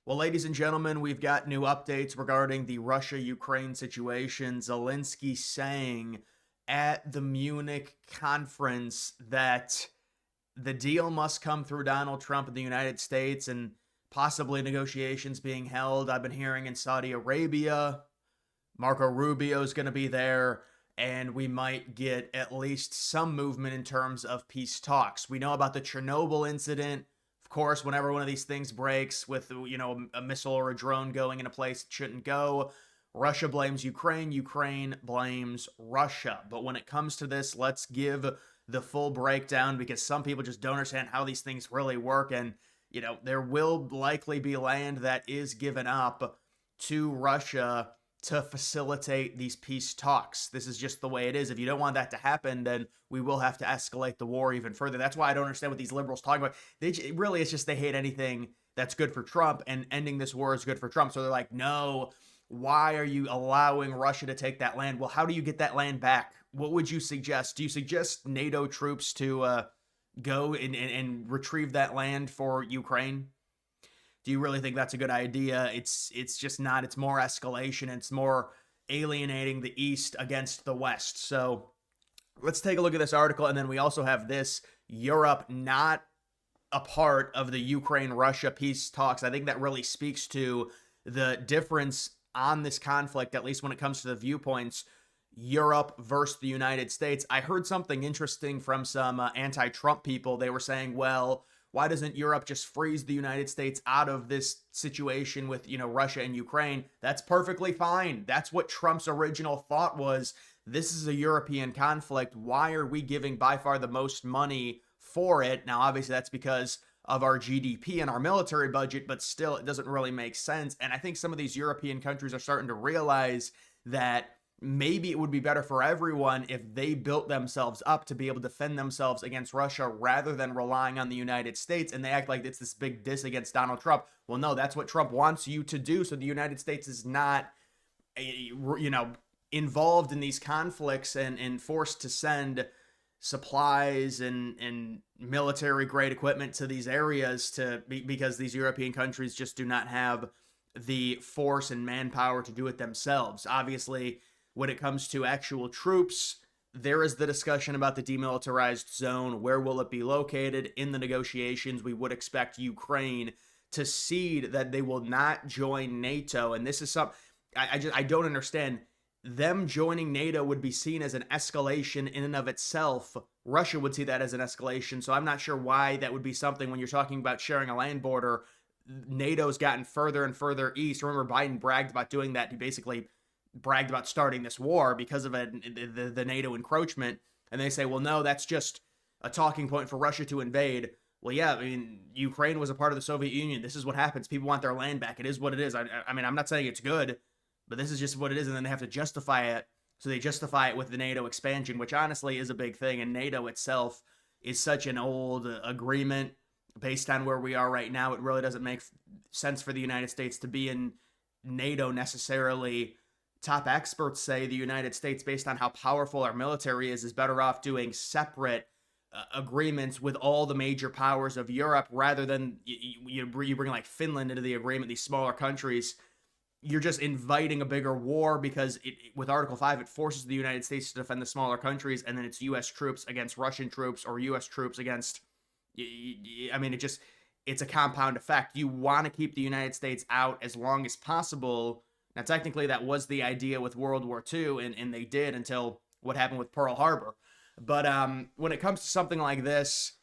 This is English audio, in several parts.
Well, ladies and gentlemen, we've got new updates regarding the Russia-Ukraine situation. Zelensky saying at the Munich conference that the deal must come through Donald Trump in the United States and possibly negotiations being held. I've been hearing in Saudi Arabia. Marco Rubio is going to be there, and we might get at least some movement in terms of peace talks. We know about the Chernobyl incident. Of course, whenever one of these things breaks with, a missile or a drone going in a place it shouldn't go, Russia blames Ukraine, Ukraine blames Russia. But when it comes to this, let's give the full breakdown because some people just don't understand how these things really work. And, there will likely be land that is given up to Russia to facilitate these peace talks. This is just the way it is. If you don't want that to happen, then we will have to escalate the war even further. That's why I don't understand what these liberals talk about. It's just they hate anything that's good for Trump, and ending this war is good for Trump. So they're like, no, why are you allowing Russia to take that land? Well, how do you get that land back? What would you suggest? Do you suggest NATO troops to go and retrieve that land for Ukraine? Do you really think that's a good idea? It's just not. It's more escalation. It's more alienating the East against the West. So let's take a look at this article. And then we also have this: Europe not a part of the Ukraine-Russia peace talks. I think that really speaks to the difference on this conflict, at least when it comes to the viewpoints, Europe versus the United States. I heard something interesting from some anti-Trump people. They were saying, well, why doesn't Europe just freeze the United States out of this situation with, Russia and Ukraine? That's perfectly fine. That's what Trump's original thought was. This is a European conflict. Why are we giving by far the most money for it? Now, obviously, that's because of our GDP and our military budget, but still, it doesn't really make sense. And I think some of these European countries are starting to realize that maybe it would be better for everyone if they built themselves up to be able to defend themselves against Russia rather than relying on the United States. And they act like it's this big diss against Donald Trump. Well, no, that's what Trump wants you to do. So the United States is not, involved in these conflicts and forced to send supplies and military grade equipment to these areas because these European countries just do not have the force and manpower to do it themselves. Obviously, when it comes to actual troops, there is the discussion about the demilitarized zone. Where will it be located? In the negotiations, we would expect Ukraine to cede that they will not join NATO. And this is something I don't understand. Them joining NATO would be seen as an escalation in and of itself. Russia would see that as an escalation. So I'm not sure why that would be something when you're talking about sharing a land border. NATO's gotten further and further east. Remember, Biden bragged about doing that. He basically bragged about starting this war because of the NATO encroachment. And they say, well, no, that's just a talking point for Russia to invade. Well, yeah, Ukraine was a part of the Soviet Union. This is what happens. People want their land back. It is what it is. I'm not saying it's good, but this is just what it is. And then they have to justify it. So they justify it with the NATO expansion, which honestly is a big thing. And NATO itself is such an old agreement based on where we are right now. It really doesn't make sense for the United States to be in NATO necessarily. Top experts say the United States, based on how powerful our military is better off doing separate agreements with all the major powers of Europe rather than you bring like Finland into the agreement, these smaller countries. You're just inviting a bigger war because with Article 5, it forces the United States to defend the smaller countries, and then it's U.S. troops against Russian troops or U.S. troops against... it's a compound effect. You want to keep the United States out as long as possible. Now, technically, that was the idea with World War II, and they did until what happened with Pearl Harbor. But when it comes to something like this,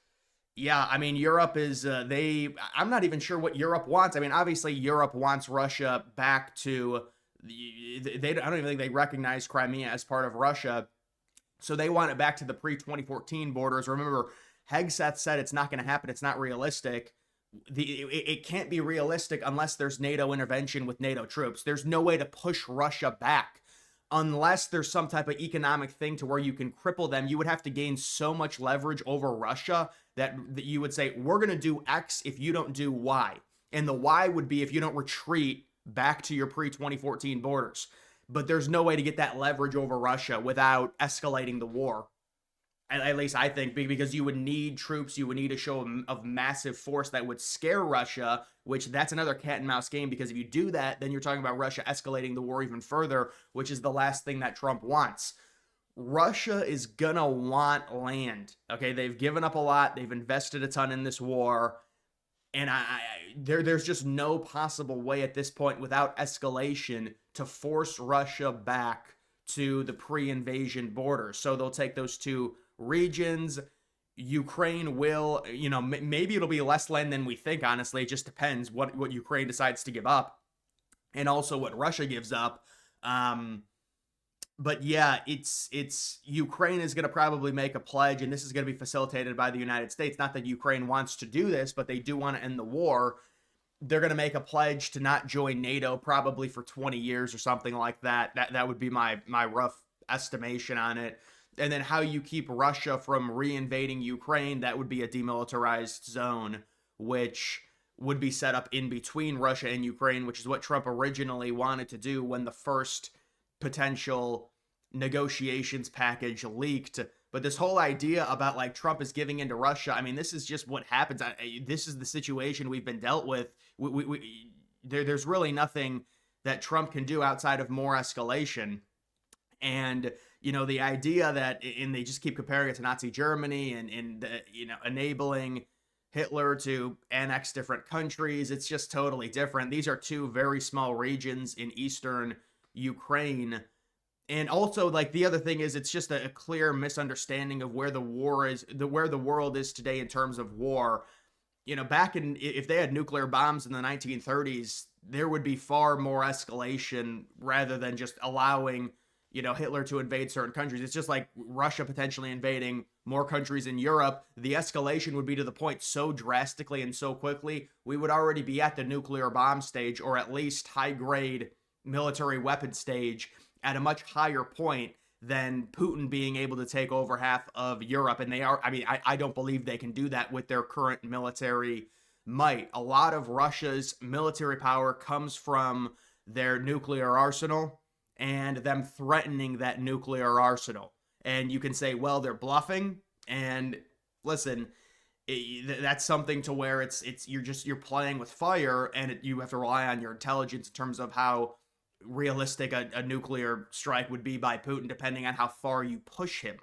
yeah, Europe is, I'm not even sure what Europe wants. Obviously, Europe wants Russia back to, I don't even think they recognize Crimea as part of Russia. So they want it back to the pre-2014 borders. Remember, Hegseth said it's not going to happen. It's not realistic. It can't be realistic unless there's NATO intervention with NATO troops. There's no way to push Russia back unless there's some type of economic thing to where you can cripple them. You would have to gain so much leverage over Russia that you would say, we're going to do X if you don't do Y. And the Y would be if you don't retreat back to your pre-2014 borders. But there's no way to get that leverage over Russia without escalating the war. At least I think, because you would need troops, you would need a show of massive force that would scare Russia, which that's another cat and mouse game, because if you do that, then you're talking about Russia escalating the war even further, which is the last thing that Trump wants. Russia is gonna want land. Okay, they've given up a lot, they've invested a ton in this war, and there's just no possible way at this point without escalation to force Russia back to the pre-invasion borders. So they'll take those two regions. Ukraine will, maybe it'll be less land than we think, honestly. It just depends what Ukraine decides to give up and also what Russia gives up. But yeah, it's Ukraine is going to probably make a pledge, and this is going to be facilitated by the United States. Not that Ukraine wants to do this, but they do want to end the war. They're going to make a pledge to not join NATO probably for 20 years or something like that. That would be my rough estimation on it. And then how you keep Russia from reinvading Ukraine, that would be a demilitarized zone, which would be set up in between Russia and Ukraine, which is what Trump originally wanted to do when the first potential negotiations package leaked. But this whole idea about like Trump is giving into Russia, I mean, this is just what happens. This is the situation we've been dealt with. There's really nothing that Trump can do outside of more escalation. And the idea that, and they just keep comparing it to Nazi Germany and enabling Hitler to annex different countries. It's just totally different. These are two very small regions in eastern Ukraine. And also, like, the other thing is, it's just a clear misunderstanding of where the war is, where the world is today in terms of war. Back in, if they had nuclear bombs in the 1930s, there would be far more escalation rather than just allowing Hitler to invade certain countries. It's just like Russia potentially invading more countries in Europe. The escalation would be to the point so drastically and so quickly, we would already be at the nuclear bomb stage, or at least high-grade military weapon stage, at a much higher point than Putin being able to take over half of Europe. And they are, I don't believe they can do that with their current military might. A lot of Russia's military power comes from their nuclear arsenal and them threatening that nuclear arsenal. And you can say, well, they're bluffing. And listen, that's something to where you're playing with fire, and you have to rely on your intelligence in terms of how realistic a nuclear strike would be by Putin, depending on how far you push him.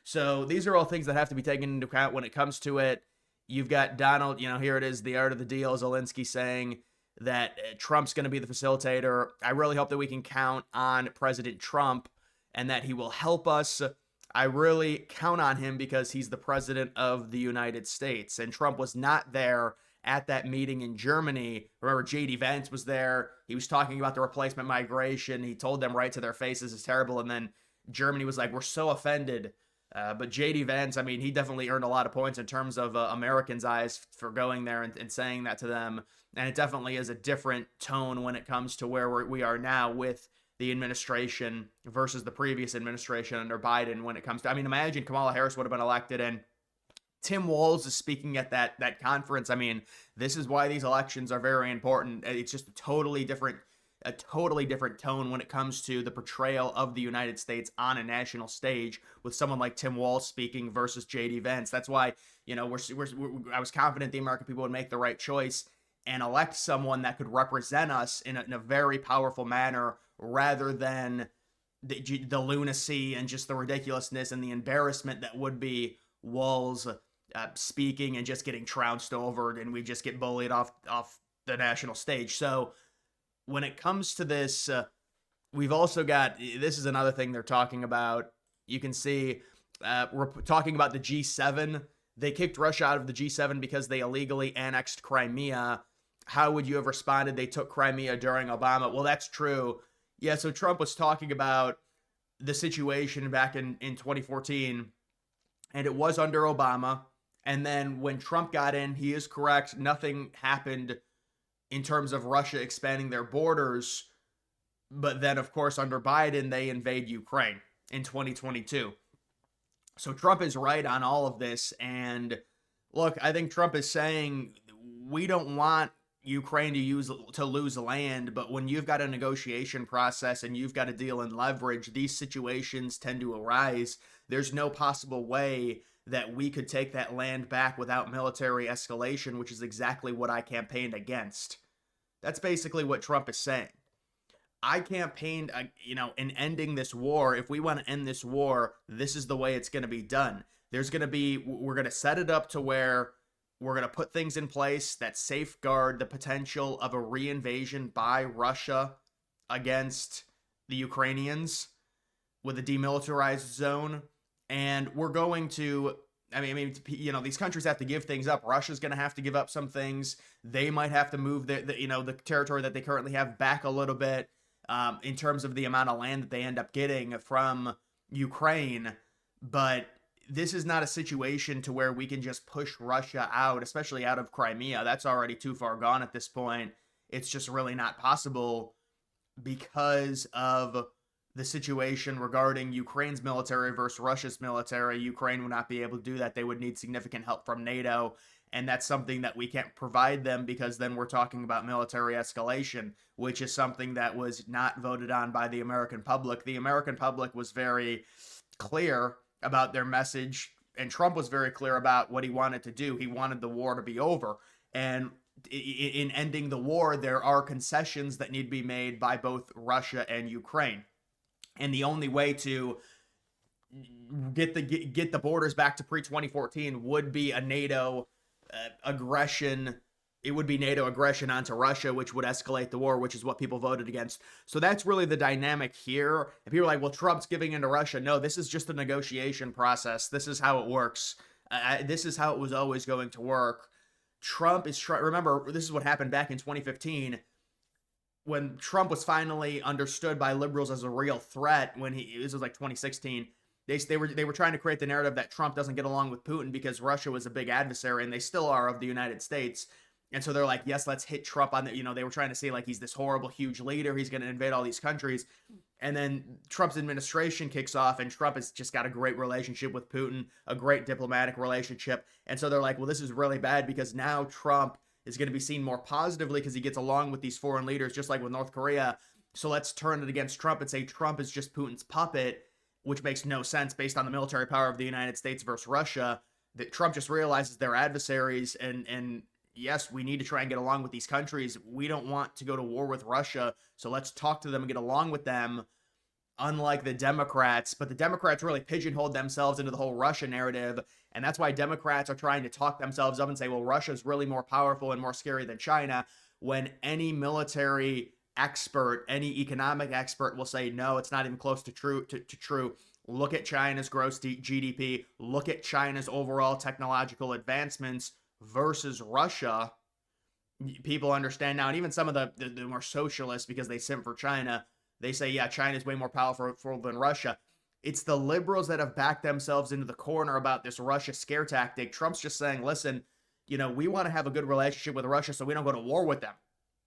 So these are all things that have to be taken into account when it comes to it. You've got Donald, here it is, the art of the deal, Zelensky saying that Trump's going to be the facilitator. I really hope that we can count on President Trump and that he will help us. I really count on him because he's the president of the United States. And Trump was not there at that meeting in Germany. Remember, J.D. Vance was there. He was talking about the replacement migration. He told them right to their faces it's terrible. And then Germany was like, we're so offended. But J.D. Vance, he definitely earned a lot of points in terms of Americans' eyes for going there and saying that to them. And it definitely is a different tone when it comes to where we are now with the administration versus the previous administration under Biden when it comes to, imagine Kamala Harris would have been elected and Tim Walz is speaking at that conference. This is why these elections are very important. It's just a totally different tone when it comes to the portrayal of the United States on a national stage with someone like Tim Walz speaking versus J.D. Vance. That's why, I was confident the American people would make the right choice and elect someone that could represent us in a very powerful manner rather than the lunacy and just the ridiculousness and the embarrassment that would be Walz speaking and just getting trounced over, and we just get bullied off the national stage. So when it comes to this, we've also got, this is another thing they're talking about. You can see we're talking about the G7. They kicked Russia out of the G7 because they illegally annexed Crimea. How would you have responded? They took Crimea during Obama. Well, that's true. Yeah, so Trump was talking about the situation back in 2014, and it was under Obama. And then when Trump got in, he is correct, nothing happened in terms of Russia expanding their borders. But then, of course, under Biden, they invade Ukraine in 2022. So Trump is right on all of this. And look, I think Trump is saying we don't want, Ukraine to lose land, but when you've got a negotiation process and you've got to deal in leverage, these situations tend to arise. There's no possible way that we could take that land back without military escalation, which is exactly what I campaigned against. That's basically what Trump is saying. I campaigned, in ending this war. If we want to end this war, this is the way it's going to be done. We're going to set it up to where we're going to put things in place that safeguard the potential of a reinvasion by Russia against the Ukrainians with a demilitarized zone. And we're going to, these countries have to give things up. Russia's going to have to give up some things. They might have to move the territory that they currently have back a little bit in terms of the amount of land that they end up getting from Ukraine. But this is not a situation to where we can just push Russia out, especially out of Crimea. That's already too far gone at this point. It's just really not possible because of the situation regarding Ukraine's military versus Russia's military. Ukraine would not be able to do that. They would need significant help from NATO. And that's something that we can't provide them, because then we're talking about military escalation, which is something that was not voted on by the American public. The American public was very clear about their message, and Trump was very clear about what he wanted to do. He wanted the war to be over. And in ending the war, there are concessions that need to be made by both Russia and Ukraine. And the only way to get the borders back to pre-2014 would be a NATO aggression. It would be NATO aggression onto Russia, which would escalate the war, which is what people voted against. So that's really the dynamic here. And people are like, well, Trump's giving in to Russia. No, this is just a negotiation process. This is how it works. This is how it was always going to work. Trump is trying. Remember, this is what happened back in 2015 when Trump was finally understood by liberals as a real threat. This was like 2016. They were trying to create the narrative that Trump doesn't get along with Putin because Russia was a big adversary, and they still are, of the United States. And so they're like, yes, let's hit Trump on the, they were trying to say like he's this horrible, huge leader. He's going to invade all these countries. And then Trump's administration kicks off, and Trump has just got a great relationship with Putin, a great diplomatic relationship. And so they're like, well, this is really bad because now Trump is going to be seen more positively because he gets along with these foreign leaders, just like with North Korea. So let's turn it against Trump and say Trump is just Putin's puppet, which makes no sense based on the military power of the United States versus Russia. That Trump just realizes they're adversaries, and yes, we need to try and get along with these countries. We don't want to go to war with Russia, so let's talk to them and get along with them, unlike the Democrats. But the Democrats really pigeonholed themselves into the whole Russia narrative, and that's why Democrats are trying to talk themselves up and say, well, Russia's really more powerful and more scary than China, when any military expert, any economic expert will say, no, it's not even close to true. Look at China's gross GDP. Look at China's overall technological advancements versus Russia. People understand now, and even some of the more socialists, because they simp for China, they say, yeah, China's way more powerful than Russia. It's the liberals that have backed themselves into the corner about this Russia scare tactic. Trump's just saying, listen, we want to have a good relationship with Russia so we don't go to war with them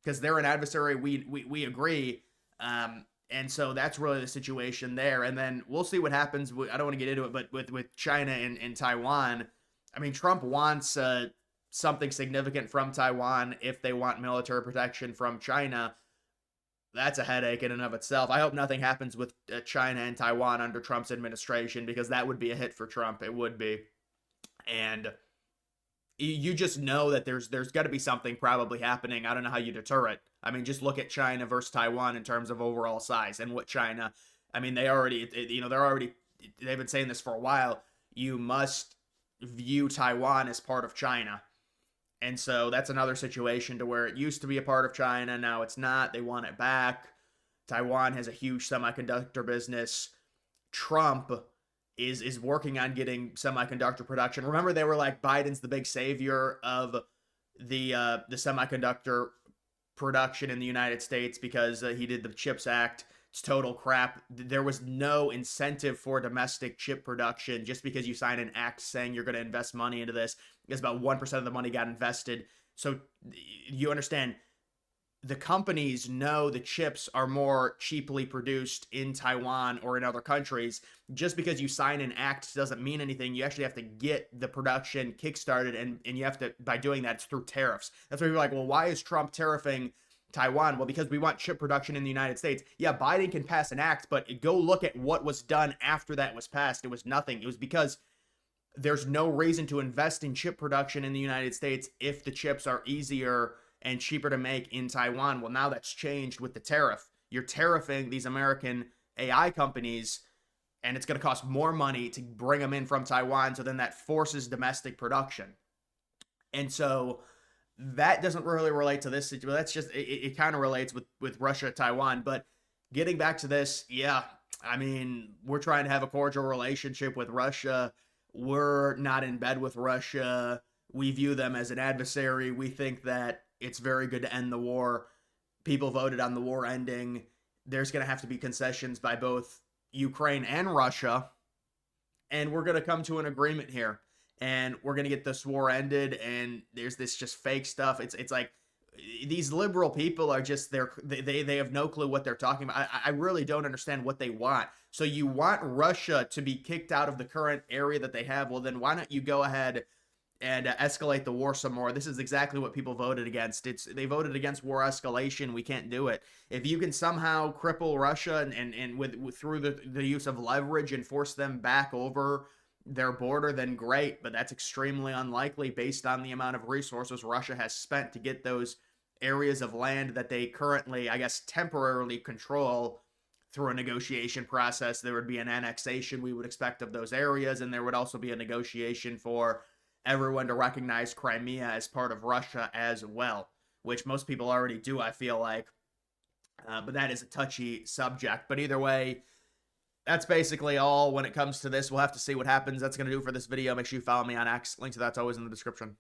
because they're an adversary. We agree. And so that's really the situation there. And then we'll see what happens. I don't want to get into it, but with China and Taiwan, I mean, Trump wants something significant from Taiwan if they want military protection from China. That's a headache in and of itself. I hope nothing happens with China and Taiwan under Trump's administration, because that would be a hit for Trump. It would be. And you just know that there's got to be something probably happening. I don't know how you deter it. I mean, just look at China versus Taiwan in terms of overall size, and what China, I mean, they've been saying this for a while. You must view Taiwan as part of China. And so that's another situation to where it used to be a part of China. Now it's not. They want it back. Taiwan has a huge semiconductor business. Trump is working on getting semiconductor production. Remember, they were like, Biden's the big savior of the semiconductor production in the United States because he did the CHIPS Act. It's total crap. There was no incentive for domestic chip production just because you sign an act saying you're going to invest money into this, because about 1% of the money got invested. So you understand, the companies know the chips are more cheaply produced in Taiwan or in other countries. Just because you sign an act doesn't mean anything. You actually have to get the production kickstarted, and you have to, by doing that, it's through tariffs. That's why you're like, well, why is Trump tariffing Taiwan? Well, because we want chip production in the United States. Yeah, Biden can pass an act, but go look at what was done after that was passed. It was nothing. It was because there's no reason to invest in chip production in the United States if the chips are easier and cheaper to make in Taiwan. Well, now that's changed with the tariff. You're tariffing these American AI companies, and it's going to cost more money to bring them in from Taiwan. So then that forces domestic production. And so that doesn't really relate to this situation. That's just, it kind of relates with Russia, Taiwan. But getting back to this, yeah, I mean, we're trying to have a cordial relationship with Russia. We're not in bed with Russia. We view them as an adversary. We think that it's very good to end the war. People voted on the war ending. There's going to have to be concessions by both Ukraine and Russia. And we're going to come to an agreement here. And we're going to get this war ended. And there's this just fake stuff. It's like these liberal people are just they have no clue what they're talking about. I really don't understand what they want. So you want Russia to be kicked out of the current area that they have? Well, then why don't you go ahead and escalate the war some more? This is exactly what people voted against. They voted against war escalation. We can't do it. If you can somehow cripple Russia and with through the use of leverage and force them back over their border, then great. But that's extremely unlikely based on the amount of resources Russia has spent to get those areas of land that they currently, I guess, temporarily control through a negotiation process. There would be an annexation we would expect of those areas, and there would also be a negotiation for everyone to recognize Crimea as part of Russia as well, which most people already do, I feel like. But that is a touchy subject. But either way, that's basically all when it comes to this. We'll have to see what happens. That's going to do it for this video. Make sure you follow me on X. Link to that's always in the description.